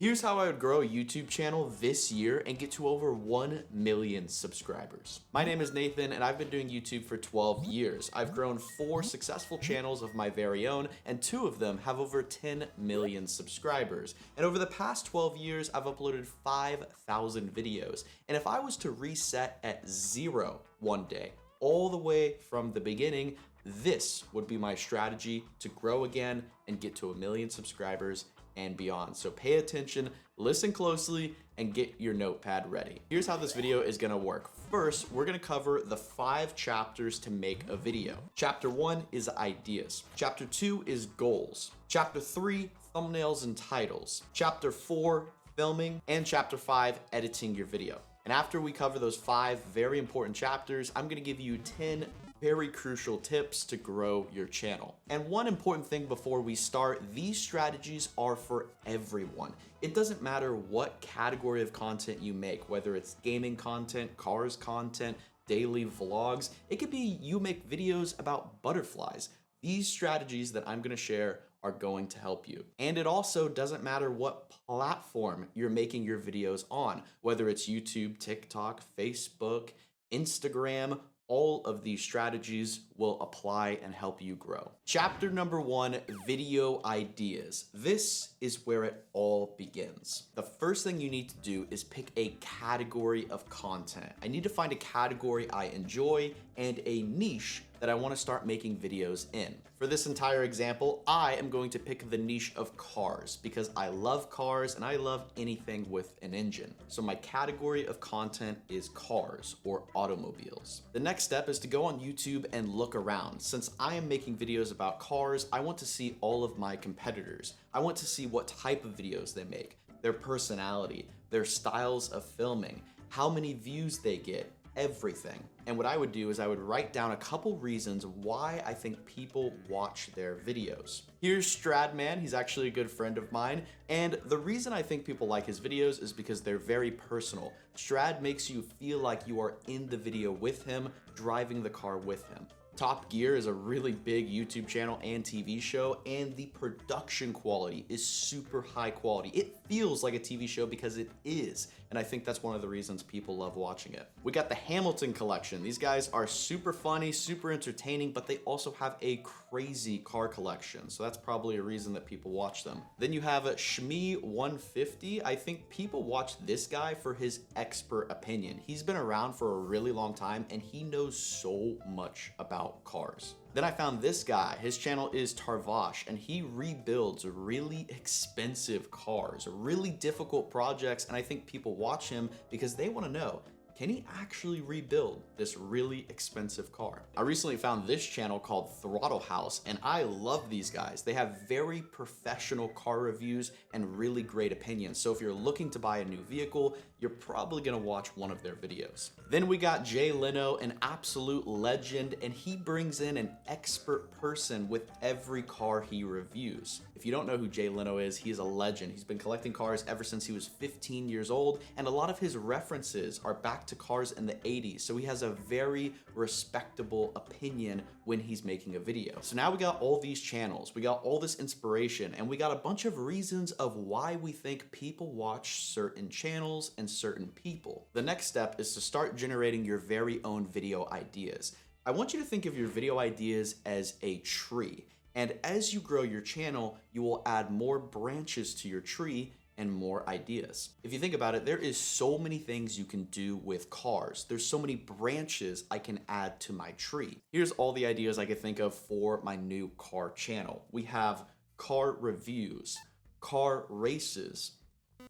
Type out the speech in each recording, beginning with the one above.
Here's how I would grow a YouTube channel this year and get to over 1 million subscribers. My name is Nathan and I've been doing YouTube for 12 years. I've grown 4 successful channels of my very own and 2 of them have over 10 million subscribers. And over the past 12 years, I've uploaded 5,000 videos. And if I was to reset at 0 one day, all the way from the beginning, this would be my strategy to grow again and get to 1 million subscribers and beyond. So pay attention, listen closely, and get your notepad ready. Here's how this video is gonna work. First, we're gonna cover the 5 chapters to make a video. Chapter 1 is ideas. Chapter 2 is goals. Chapter 3, thumbnails and titles. Chapter 4, filming. And chapter 5, editing your video. And after we cover those 5 very important chapters, I'm gonna give you 10 very crucial tips to grow your channel. And one important thing before we start, these strategies are for everyone. It doesn't matter what category of content you make, whether it's gaming content, cars content, daily vlogs. It could be you make videos about butterflies. These strategies that I'm gonna share are going to help you. And it also doesn't matter what platform you're making your videos on, whether it's YouTube, TikTok, Facebook, Instagram. All of these strategies will apply and help you grow. Chapter number 1, video ideas. This is where it all begins. The first thing you need to do is pick a category of content. I need to find a category I enjoy and a niche that I want to start making videos in. For this entire example, I am going to pick the niche of cars because I love cars and I love anything with an engine. So my category of content is cars or automobiles. The next step is to go on YouTube and look around. Since I am making videos about cars, I want to see all of my competitors. I want to see what type of videos they make, their personality, their styles of filming, how many views they get, everything. And what I would do is I would write down a couple reasons why I think people watch their videos. Here's Stradman, he's actually a good friend of mine, and the reason I think people like his videos is because they're very personal. Strad makes you feel like you are in the video with him, driving the car with him. Top Gear is a really big YouTube channel and TV show, and the production quality is super high quality. It feels like a TV show because it is, and I think that's one of the reasons people love watching it. We got the Hamilton collection. These guys are super funny, super entertaining, but they also have a crazy car collection, so that's probably a reason that people watch them. Then you have Shmee 150. I think people watch this guy for his expert opinion. He's been around for a really long time, and he knows so much about cars. Then I found this guy. His channel is Tarvash, and he rebuilds really expensive cars, really difficult projects, and I think people watch him because they want to know, can he actually rebuild this really expensive car? I recently found this channel called Throttle House, and I love these guys. They have very professional car reviews and really great opinions. So if you're looking to buy a new vehicle, you're probably gonna watch one of their videos. Then we got Jay Leno, an absolute legend, and he brings in an expert person with every car he reviews. If you don't know who Jay Leno is, he is a legend. He's been collecting cars ever since he was 15 years old, and a lot of his references are back to cars in the 80s, so he has a very respectable opinion when he's making a video. So now we got all these channels, we got all this inspiration, and we got a bunch of reasons of why we think people watch certain channels and certain people. The next step is to start generating your very own video ideas. I want you to think of your video ideas as a tree, and as you grow your channel, you will add more branches to your tree and more ideas. If you think about it, there is so many things you can do with cars. There's so many branches I can add to my tree. Here's all the ideas I could think of for my new car channel. We have car reviews, car races,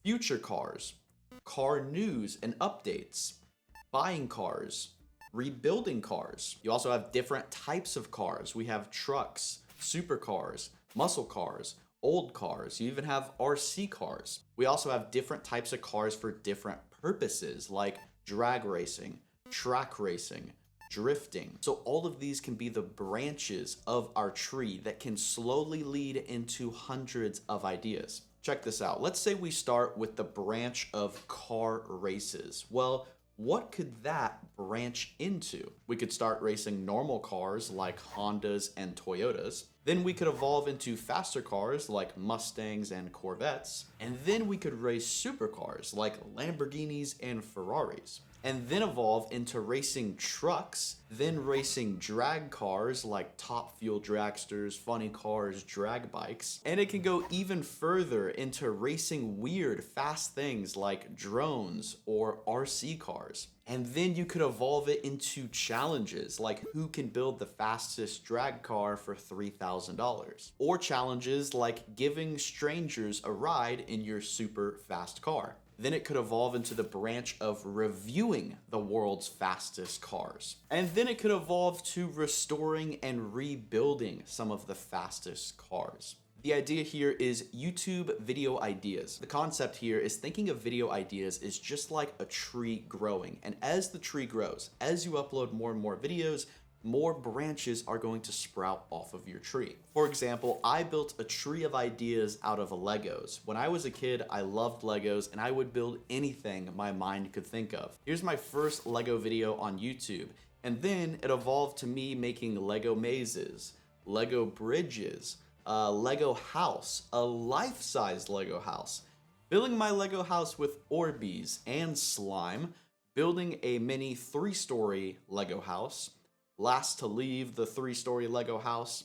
future cars, car news and updates, buying cars, rebuilding cars. You also have different types of cars. We have trucks, supercars, muscle cars, old cars. You even have RC cars. We also have different types of cars for different purposes, like drag racing, track racing, drifting. So all of these can be the branches of our tree that can slowly lead into hundreds of ideas. Check this out. Let's say we start with the branch of car races. Well, what could that branch into? We could start racing normal cars like Hondas and Toyotas. Then we could evolve into faster cars like Mustangs and Corvettes. And then we could race supercars like Lamborghinis and Ferraris. And then evolve into racing trucks, then racing drag cars like Top Fuel dragsters, funny cars, drag bikes. And it can go even further into racing weird, fast things like drones or RC cars. And then you could evolve it into challenges like who can build the fastest drag car for $3,000. Or challenges like giving strangers a ride in your super fast car. Then it could evolve into the branch of reviewing the world's fastest cars. And then it could evolve to restoring and rebuilding some of the fastest cars. The idea here is YouTube video ideas. The concept here is thinking of video ideas is just like a tree growing. And as the tree grows, as you upload more and more videos, more branches are going to sprout off of your tree. For example, I built a tree of ideas out of Legos. When I was a kid, I loved Legos and I would build anything my mind could think of. Here's my first Lego video on YouTube. And then it evolved to me making Lego mazes, Lego bridges, a Lego house, a life-size Lego house, filling my Lego house with Orbeez and slime, building a mini 3-story Lego house, last to leave the 3-story Lego house,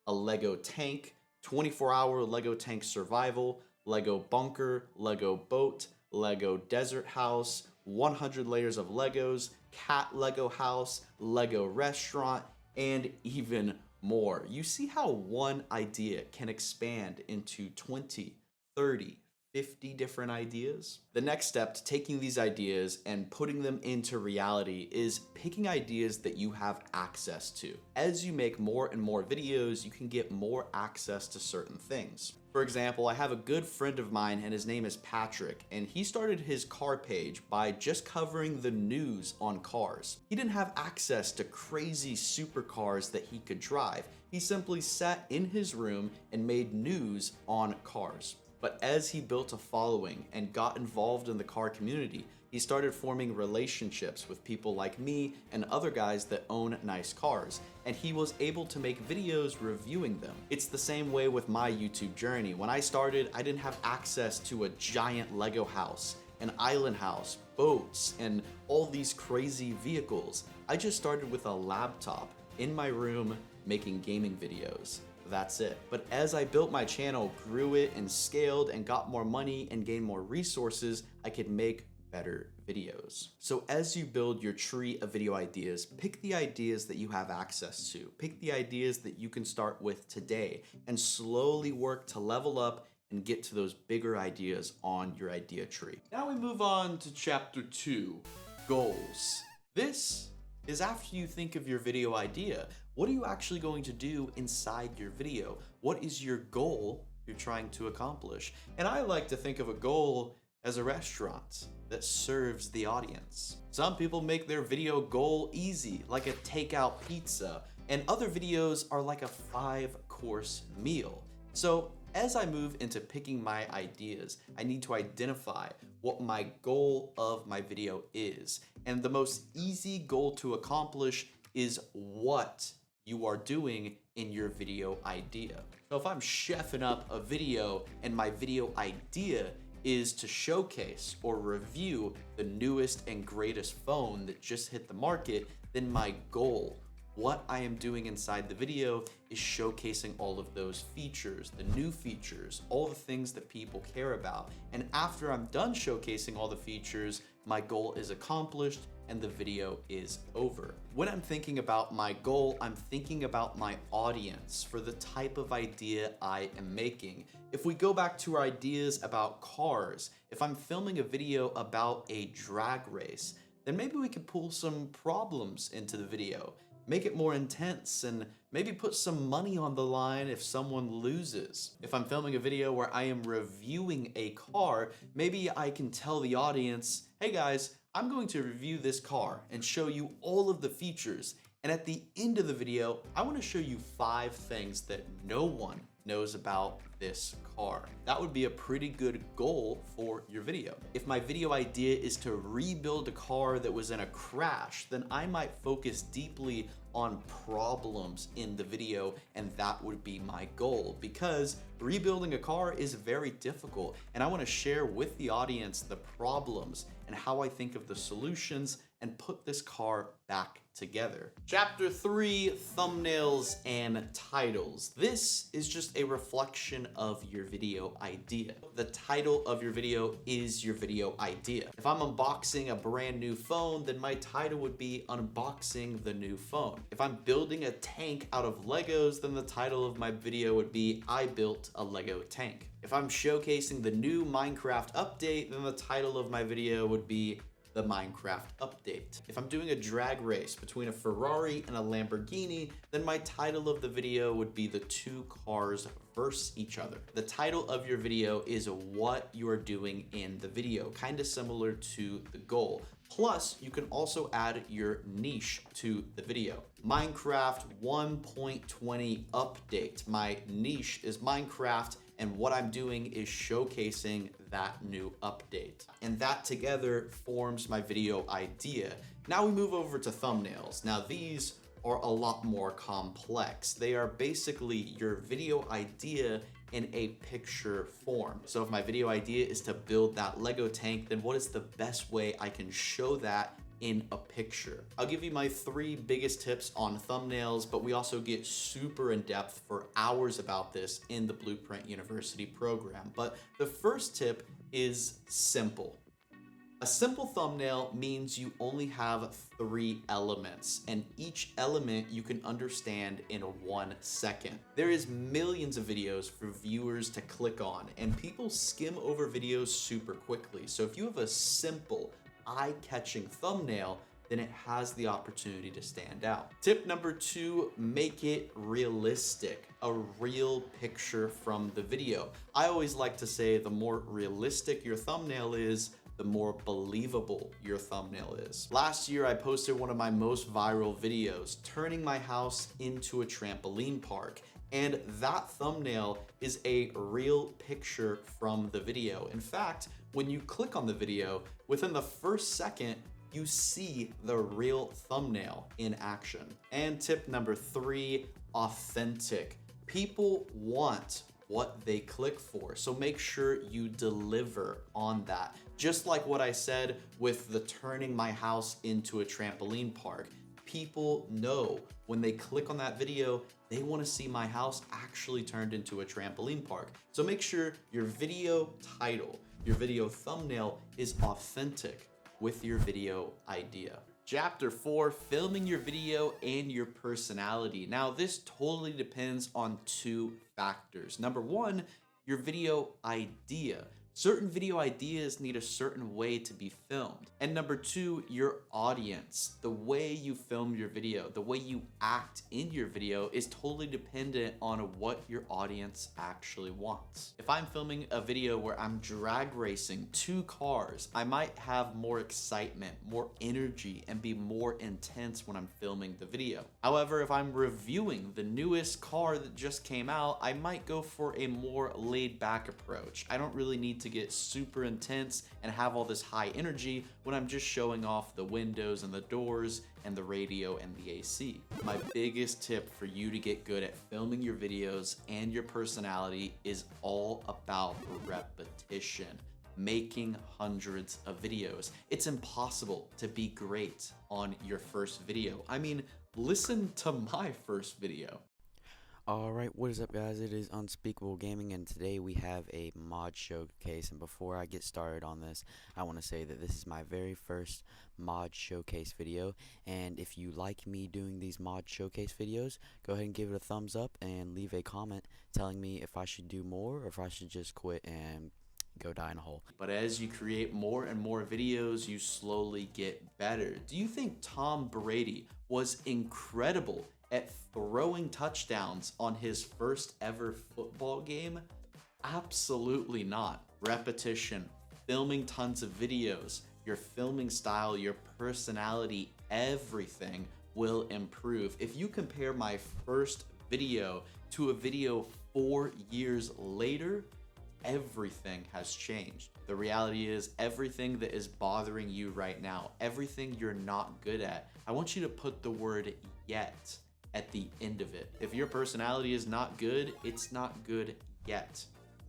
a Lego tank, 24-hour Lego tank survival, Lego bunker, Lego boat, Lego desert house, 100 layers of Legos, cat Lego house, Lego restaurant, and even more. You see how one idea can expand into 20, 30, 50 different ideas? The next step to taking these ideas and putting them into reality is picking ideas that you have access to. As you make more and more videos, you can get more access to certain things. For example, I have a good friend of mine and his name is Patrick, and he started his car page by just covering the news on cars. He didn't have access to crazy supercars that he could drive. He simply sat in his room and made news on cars. But as he built a following and got involved in the car community, he started forming relationships with people like me and other guys that own nice cars, and he was able to make videos reviewing them. It's the same way with my YouTube journey. When I started, I didn't have access to a giant Lego house, an island house, boats, and all these crazy vehicles. I just started with a laptop in my room making gaming videos. That's it. But as I built my channel, grew it and scaled and got more money and gained more resources, I could make better videos. So as you build your tree of video ideas, pick the ideas that you have access to. Pick the ideas that you can start with today and slowly work to level up and get to those bigger ideas on your idea tree. Now we move on to chapter 2, goals. This is after you think of your video idea. What are you actually going to do inside your video? What is your goal you're trying to accomplish? And I like to think of a goal as a restaurant that serves the audience. Some people make their video goal easy, like a takeout pizza, and other videos are like a 5-course meal. So as I move into picking my ideas, I need to identify what my goal of my video is. And the most easy goal to accomplish is what you are doing in your video idea. So if I'm chefing up a video and my video idea is to showcase or review the newest and greatest phone that just hit the market, then my goal, what I am doing inside the video, is showcasing all of those features, the new features, all the things that people care about. And after I'm done showcasing all the features, my goal is accomplished and the video is over. When I'm thinking about my goal, I'm thinking about my audience for the type of idea I am making. If we go back to our ideas about cars, if I'm filming a video about a drag race, then maybe we could pull some problems into the video, make it more intense, and maybe put some money on the line if someone loses. If I'm filming a video where I am reviewing a car, maybe I can tell the audience, hey guys, I'm going to review this car and show you all of the features. And at the end of the video, I want to show you 5 things that no one knows about this car. That would be a pretty good goal for your video. If my video idea is to rebuild a car that was in a crash, then I might focus deeply on problems in the video, and that would be my goal, because rebuilding a car is very difficult, and I want to share with the audience the problems and how I think of the solutions and put this car back together. Chapter 3, thumbnails and titles. This is just a reflection of your video idea. The title of your video is your video idea. If I'm unboxing a brand new phone, then my title would be unboxing the new phone. If I'm building a tank out of Legos, then the title of my video would be I built a Lego tank. If I'm showcasing the new Minecraft update, then the title of my video would be the Minecraft update. If I'm doing a drag race between a Ferrari and a Lamborghini, then my title of the video would be the two cars versus each other. The title of your video is what you are doing in the video, kind of similar to the goal. Plus, you can also add your niche to the video. Minecraft 1.20 update. My niche is Minecraft, and what I'm doing is showcasing that new update. And that together forms my video idea. Now we move over to thumbnails. Now these are a lot more complex. They are basically your video idea in a picture form. So if my video idea is to build that Lego tank, then what is the best way I can show that in a picture? I'll give you my 3 biggest tips on thumbnails, but we also get super in depth for hours about this in the Blueprint University program. But the first tip is simple. A simple thumbnail means you only have 3 elements, and each element you can understand in 1 second. There is millions of videos for viewers to click on, and people skim over videos super quickly. So if you have a simple, eye-catching thumbnail, then it has the opportunity to stand out. Tip number 2, make it realistic. A real picture from the video. I always like to say the more realistic your thumbnail is, the more believable your thumbnail is. Last year, I posted one of my most viral videos, turning my house into a trampoline park. And that thumbnail is a real picture from the video. In fact, when you click on the video, within the first second, you see the real thumbnail in action. And tip number 3, authentic. People want what they click for, so make sure you deliver on that. Just like what I said with the turning my house into a trampoline park. People know when they click on that video, they want to see my house actually turned into a trampoline park. So make sure your video title, your video thumbnail is authentic with your video idea. Chapter 4, filming your video and your personality. Now, this totally depends on 2 factors. Number 1, your video idea. Certain video ideas need a certain way to be filmed. And number 2, your audience. The way you film your video, the way you act in your video is totally dependent on what your audience actually wants. If I'm filming a video where I'm drag racing 2 cars, I might have more excitement, more energy, and be more intense when I'm filming the video. However, if I'm reviewing the newest car that just came out, I might go for a more laid back approach. I don't really need to get super intense and have all this high energy when I'm just showing off the windows and the doors and the radio and the AC. My biggest tip for you to get good at filming your videos and your personality is all about repetition. Making hundreds of videos. It's impossible to be great on your first video. I mean, listen to my first video. Alright, what is up guys, it is Unspeakable Gaming, and today we have a mod showcase. And before I get started on this, I want to say that this is my very first mod showcase video, and if you like me doing these mod showcase videos, go ahead and give it a thumbs up and leave a comment telling me if I should do more or if I should just quit and go die in a hole. But as you create more and more videos, you slowly get better. Do you think Tom Brady was incredible at throwing touchdowns on his first ever football game? Absolutely not. Repetition, filming tons of videos, your filming style, your personality, everything will improve. If you compare my first video to a video 4 years later, everything has changed. The reality is everything that is bothering you right now, everything you're not good at, I want you to put the word yet at the end of it. If your personality is not good, it's not good yet.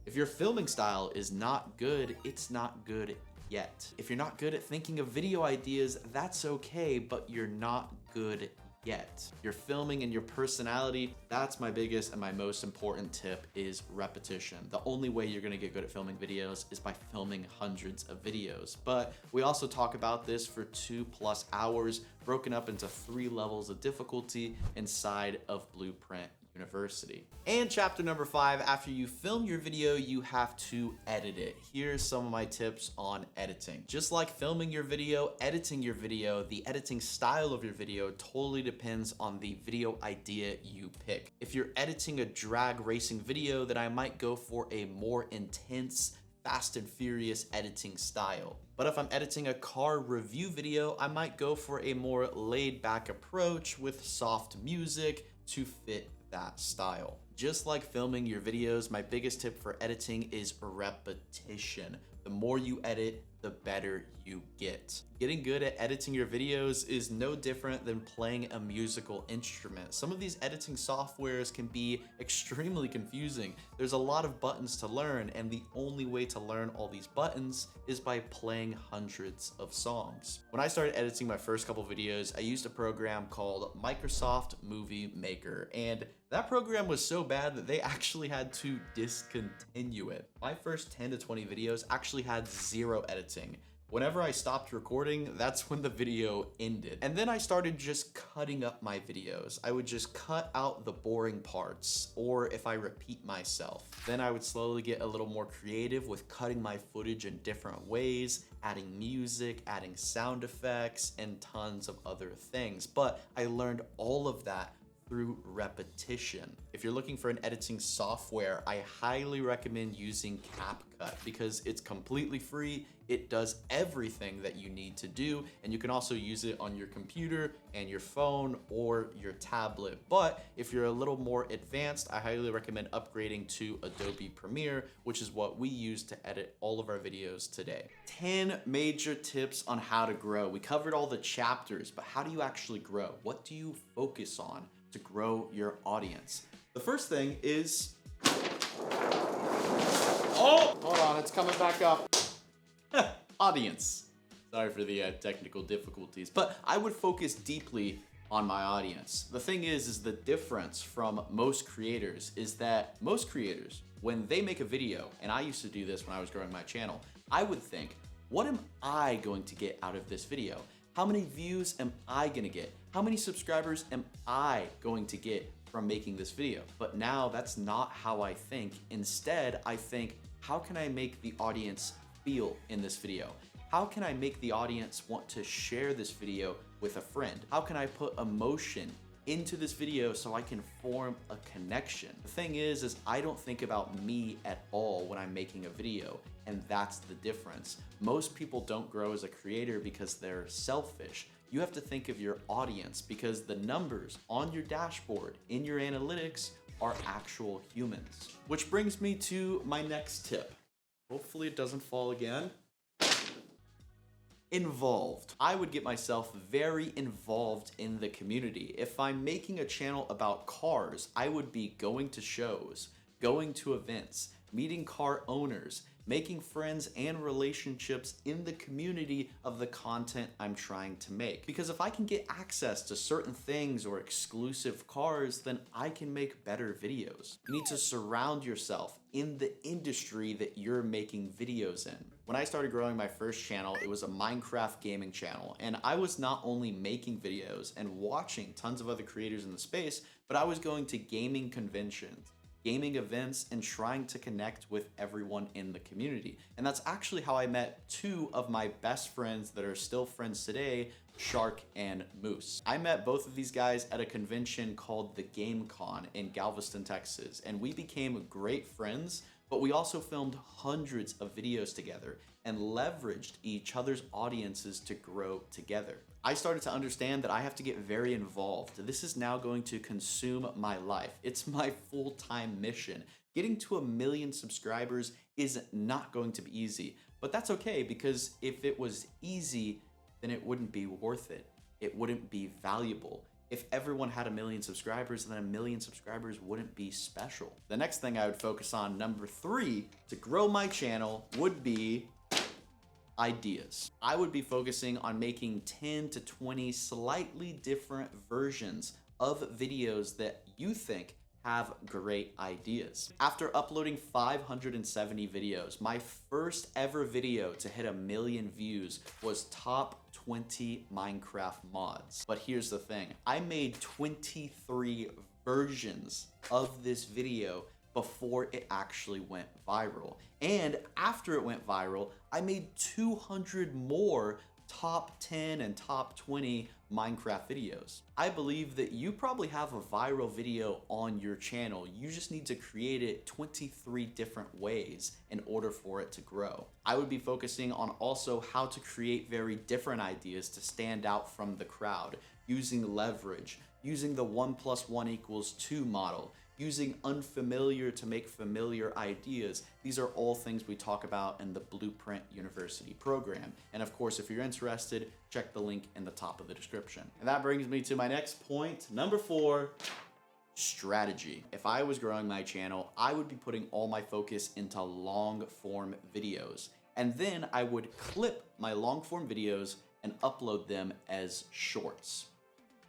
If your filming style is not good, it's not good yet. If you're not good at thinking of video ideas, that's okay, but you're not good yet. Your filming and your personality, that's my biggest and my most important tip, is repetition. The only way you're gonna get good at filming videos is by filming hundreds of videos. But we also talk about this for 2+ hours, broken up into 3 levels of difficulty inside of Blueprint University. And chapter number 5, after you film your video, you have to edit it. Here's some of my tips on editing. Just like filming your video, editing your video, the editing style of your video totally depends on the video idea you pick. If you're editing a drag racing video, then I might go for a more intense, fast and furious editing style. But if I'm editing a car review video, I might go for a more laid back approach with soft music to fit that style. Just like filming your videos, my biggest tip for editing is repetition. The more you edit, the better you get. Getting good at editing your videos is no different than playing a musical instrument. Some of these editing softwares can be extremely confusing. There's a lot of buttons to learn, and the only way to learn all these buttons is by playing hundreds of songs. When I started editing my first couple videos, I used a program called Microsoft Movie Maker, and that program was so bad that they actually had to discontinue it. My first 10 to 20 videos actually had 0 editing. Whenever I stopped recording, that's when the video ended. And then I started just cutting up my videos. I would just cut out the boring parts, or if I repeat myself. Then I would slowly get a little more creative with cutting my footage in different ways, adding music, adding sound effects, and tons of other things. But I learned all of that through repetition. If you're looking for an editing software, I highly recommend using CapCut because it's completely free. It does everything that you need to do, and you can also use it on your computer and your phone or your tablet. But if you're a little more advanced, I highly recommend upgrading to Adobe Premiere, which is what we use to edit all of our videos today. 10 major tips on how to grow. We covered all the chapters, but how do you actually grow? What do you focus on to grow your audience? The first thing is, oh, hold on, it's coming back up. Audience. Sorry for the technical difficulties, but I would focus deeply on my audience. The thing is the difference from most creators is that most creators, when they make a video, and I used to do this when I was growing my channel, I would think, what am I going to get out of this video? How many views am I gonna get? How many subscribers am I going to get from making this video? But now that's not how I think. Instead, I think, how can I make the audience feel in this video? How can I make the audience want to share this video with a friend? How can I put emotion into this video so I can form a connection? The thing is I don't think about me at all when I'm making a video, and that's the difference. Most people don't grow as a creator because they're selfish. You have to think of your audience because the numbers on your dashboard, in your analytics, are actual humans. Which brings me to my next tip. Hopefully it doesn't fall again. Involved. I would get myself very involved in the community. If I'm making a channel about cars, I would be going to shows, going to events, meeting car owners, making friends and relationships in the community of the content I'm trying to make. Because if I can get access to certain things or exclusive cars, then I can make better videos. You need to surround yourself in the industry that you're making videos in. When I started growing my first channel, it was a Minecraft gaming channel, and I was not only making videos and watching tons of other creators in the space, but I was going to gaming conventions, gaming events, and trying to connect with everyone in the community. And that's actually how I met 2 of my best friends that are still friends today, Shark and Moose. I met both of these guys at a convention called the GameCon in Galveston, Texas, and we became great friends, but we also filmed hundreds of videos together and leveraged each other's audiences to grow together. I started to understand that I have to get very involved. This is now going to consume my life. It's my full-time mission. Getting to 1 million subscribers is not going to be easy, but that's okay because if it was easy, then it wouldn't be worth it. It wouldn't be valuable. If everyone had 1,000,000 subscribers, then 1,000,000 subscribers wouldn't be special. The next thing I would focus on, number 3, to grow my channel would be ideas. I would be focusing on making 10 to 20 slightly different versions of videos that you think have great ideas. After uploading 570 videos, my first ever video to hit 1,000,000 views was top 20 Minecraft mods. But here's the thing, I made 23 versions of this video before it actually went viral. And after it went viral, I made 200 more top 10 and top 20 Minecraft videos. I believe that you probably have a viral video on your channel. You just need to create it 23 different ways in order for it to grow. I would be focusing on also how to create very different ideas to stand out from the crowd, using leverage, using the 1 + 1 = 2 model, using unfamiliar to make familiar ideas. These are all things we talk about in the Blueprint University program. And of course, if you're interested, check the link in the top of the description. And that brings me to my next point, number 4, strategy. If I was growing my channel, I would be putting all my focus into long form videos. And then I would clip my long form videos and upload them as shorts.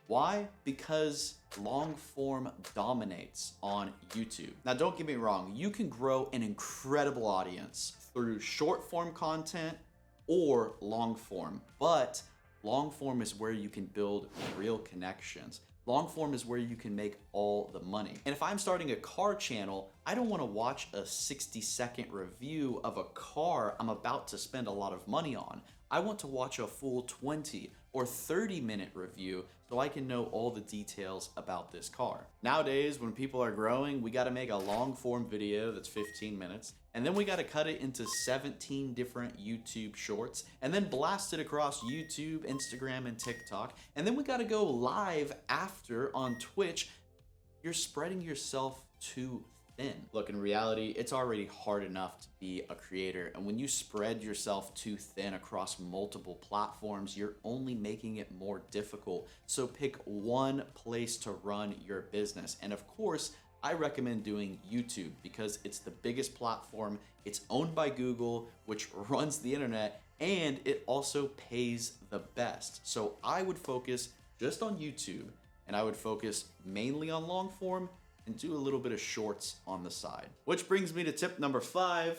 Why? Because long form dominates on YouTube. Now, don't get me wrong, you can grow an incredible audience through short form content or long form, but long form is where you can build real connections. Long form is where you can make all the money. And if I'm starting a car channel, I don't want to watch a 60-second review of a car I'm about to spend a lot of money on. I want to watch a full 20 or 30-minute review so I can know all the details about this car. Nowadays, when people are growing, we gotta make a long form video that's 15 minutes, and then we gotta cut it into 17 different YouTube shorts, and then blast it across YouTube, Instagram, and TikTok, and then we gotta go live after on Twitch. You're spreading yourself too thin. Look, in reality, it's already hard enough to be a creator, and when you spread yourself too thin across multiple platforms, you're only making it more difficult. So pick one place to run your business. And of course, I recommend doing YouTube because it's the biggest platform, it's owned by Google, which runs the internet, and it also pays the best. So I would focus just on YouTube, and I would focus mainly on long form and do a little bit of shorts on the side. Which brings me to tip number 5,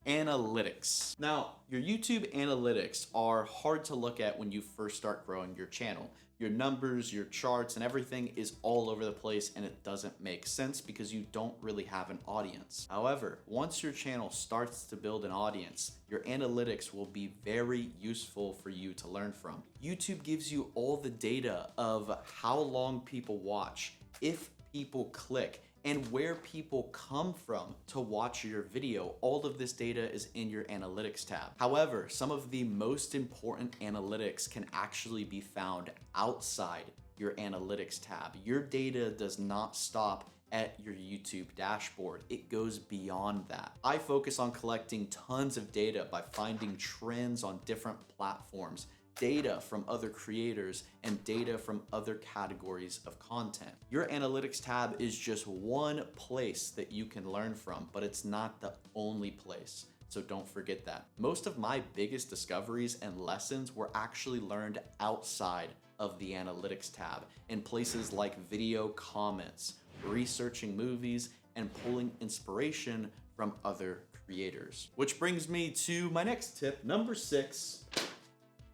analytics. Now, your YouTube analytics are hard to look at when you first start growing your channel. Your numbers, your charts, and everything is all over the place, and it doesn't make sense because you don't really have an audience. However, once your channel starts to build an audience, your analytics will be very useful for you to learn from. YouTube gives you all the data of how long people watch, if people click, and where people come from to watch your video. All of this data is in your analytics tab. However, some of the most important analytics can actually be found outside your analytics tab. Your data does not stop at your YouTube dashboard. It goes beyond that. I focus on collecting tons of data by finding trends on different platforms, data from other creators, and data from other categories of content. Your analytics tab is just one place that you can learn from, but it's not the only place. So don't forget that. Most of my biggest discoveries and lessons were actually learned outside of the analytics tab in places like video comments, researching movies, and pulling inspiration from other creators. Which brings me to my next tip, number 6,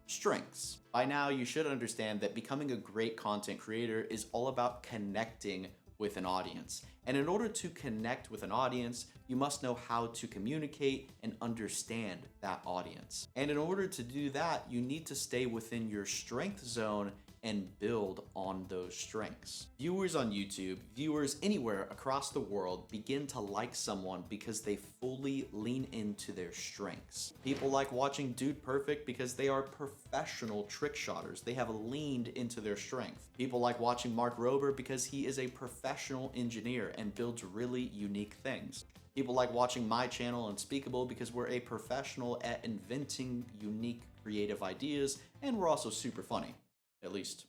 strengths. By now, you should understand that becoming a great content creator is all about connecting with an audience. And in order to connect with an audience, you must know how to communicate and understand that audience. And in order to do that, you need to stay within your strength zone and build on those strengths. Viewers on YouTube, viewers anywhere across the world begin to like someone because they fully lean into their strengths. People like watching Dude Perfect because they are professional trick shotters. They have leaned into their strength. People like watching Mark Rober because he is a professional engineer and builds really unique things. People like watching my channel Unspeakable because we're a professional at inventing unique creative ideas, and we're also super funny. At least,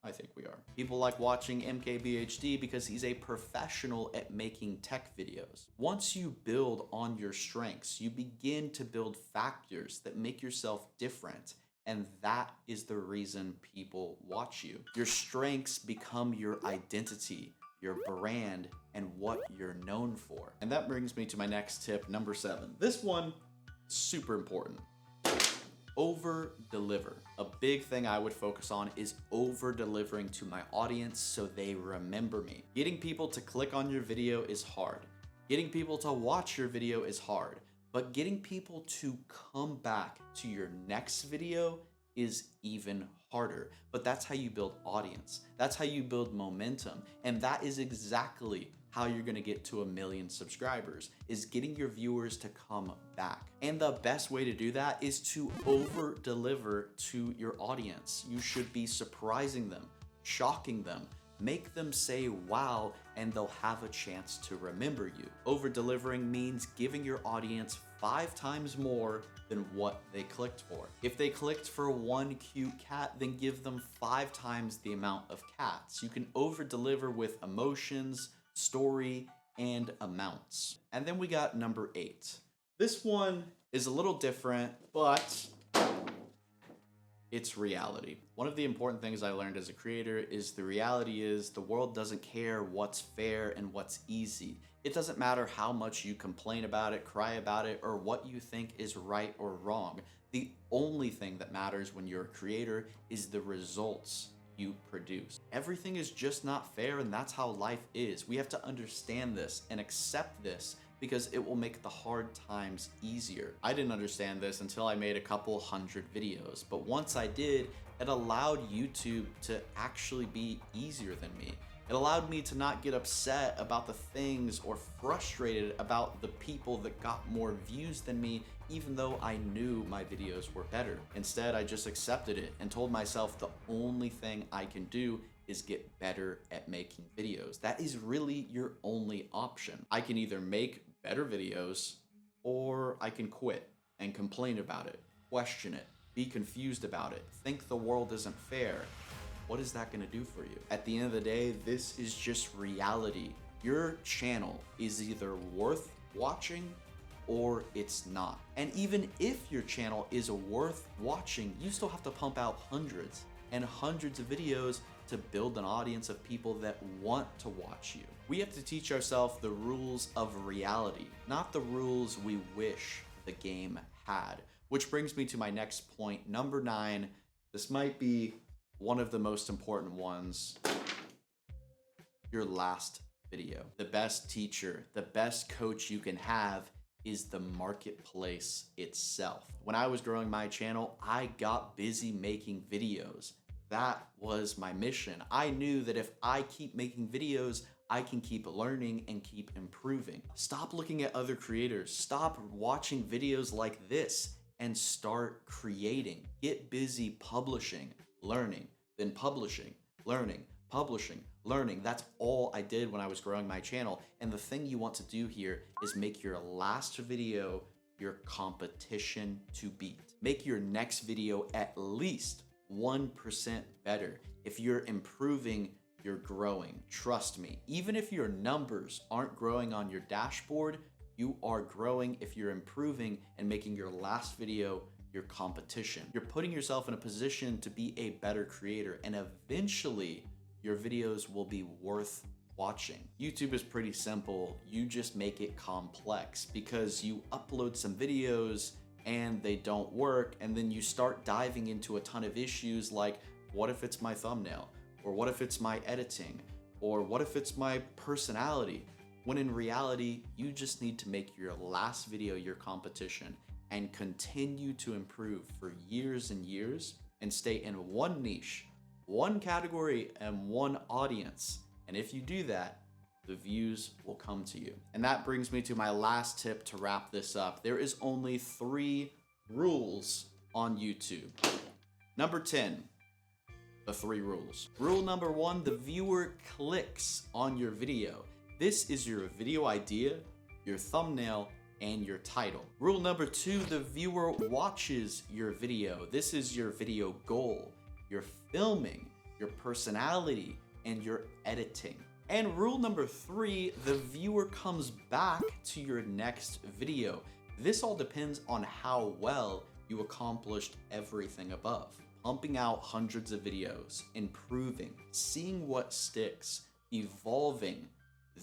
I think we are. People like watching MKBHD because he's a professional at making tech videos. Once you build on your strengths, you begin to build factors that make yourself different. And that is the reason people watch you. Your strengths become your identity, your brand, and what you're known for. And that brings me to my next tip, number 7. This one, super important. Over deliver. A big thing I would focus on is over delivering to my audience so they remember me. Getting people to click on your video is hard. Getting people to watch your video is hard. But getting people to come back to your next video is even harder. But that's how you build audience. That's how you build momentum. And that is exactly how you're gonna get to 1 million subscribers, is getting your viewers to come back. And the best way to do that is to over deliver to your audience. You should be surprising them, shocking them, make them say wow, and they'll have a chance to remember you. Over delivering means giving your audience 5 times more than what they clicked for. If they clicked for one cute cat, then give them 5 times the amount of cats. You can over deliver with emotions, story, and amounts. And then we got number 8. This one is a little different, but it's reality. One of the important things I learned as a creator is the reality is the world doesn't care what's fair and what's easy. It doesn't matter how much you complain about it, cry about it, or what you think is right or wrong. The only thing that matters when you're a creator is the results you produce. Everything is just not fair, and that's how life is. We have to understand this and accept this because it will make the hard times easier. I didn't understand this until I made a couple hundred videos, but once I did, it allowed YouTube to actually be easier than me. It allowed me to not get upset about the things or frustrated about the people that got more views than me, even though I knew my videos were better. Instead, I just accepted it and told myself the only thing I can do is get better at making videos. That is really your only option. I can either make better videos or I can quit and complain about it, question it, be confused about it, think the world isn't fair. What is that gonna do for you? At the end of the day, this is just reality. Your channel is either worth watching or it's not. And even if your channel is worth watching, you still have to pump out hundreds and hundreds of videos to build an audience of people that want to watch you. We have to teach ourselves the rules of reality, not the rules we wish the game had. Which brings me to my next point, number 9. This might be one of the most important ones. Your last video. The best teacher, the best coach you can have is the marketplace itself. When I was growing my channel, I got busy making videos. That was my mission. I knew that if I keep making videos, I can keep learning and keep improving. Stop looking at other creators. Stop watching videos like this and start creating. Get busy publishing, learning, then publishing, learning, publishing, learning. That's all I did when I was growing my channel. And the thing you want to do here is make your last video your competition to beat. Make your next video at least 1% better. If you're improving, you're growing. Trust me, even if your numbers aren't growing on your dashboard, you are growing if you're improving and making your last video your competition. You're putting yourself in a position to be a better creator, and eventually your videos will be worth watching. YouTube is pretty simple. You just make it complex because you upload some videos and they don't work, and then you start diving into a ton of issues like, what if it's my thumbnail? Or what if it's my editing? Or what if it's my personality? When in reality, you just need to make your last video your competition and continue to improve for years and years and stay in one niche, one category, and one audience. And if you do that, the views will come to you. And that brings me to my last tip to wrap this up. There is only 3 rules on YouTube. Number 10, the 3 rules. Rule number 1, the viewer clicks on your video. This is your video idea, your thumbnail, and your title. Rule number 2, the viewer watches your video. This is your video goal, your filming, your personality, and your editing. And rule number 3, the viewer comes back to your next video. This all depends on how well you accomplished everything above. Pumping out hundreds of videos, improving, seeing what sticks, evolving,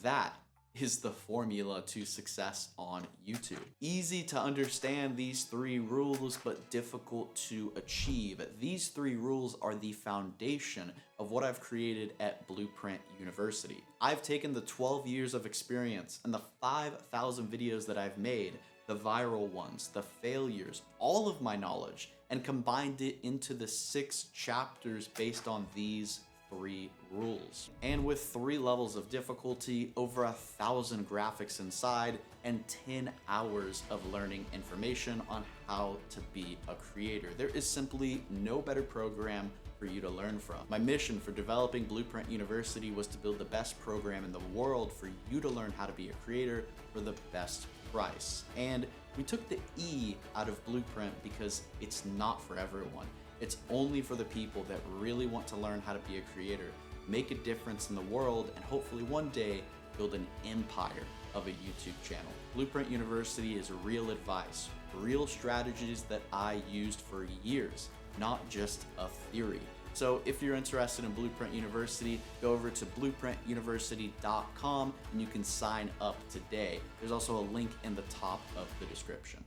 that is the formula to success on YouTube. Easy to understand these 3 rules, but difficult to achieve. These 3 rules are the foundation of what I've created at Blueprint University. I've taken the 12 years of experience and the 5,000 videos that I've made, the viral ones, the failures, all of my knowledge, and combined it into the 6 chapters based on these 3 rules. And with 3 levels of difficulty, over 1,000 graphics inside, and 10 hours of learning information on how to be a creator, there is simply no better program for you to learn from. My mission for developing Blueprint University was to build the best program in the world for you to learn how to be a creator for the best price. And we took the E out of Blueprint because it's not for everyone. It's only for the people that really want to learn how to be a creator, make a difference in the world, and hopefully one day build an empire of a YouTube channel. Blueprint University is real advice, real strategies that I used for years, not just a theory. So if you're interested in Blueprint University, go over to blueprintuniversity.com and you can sign up today. There's also a link in the top of the description.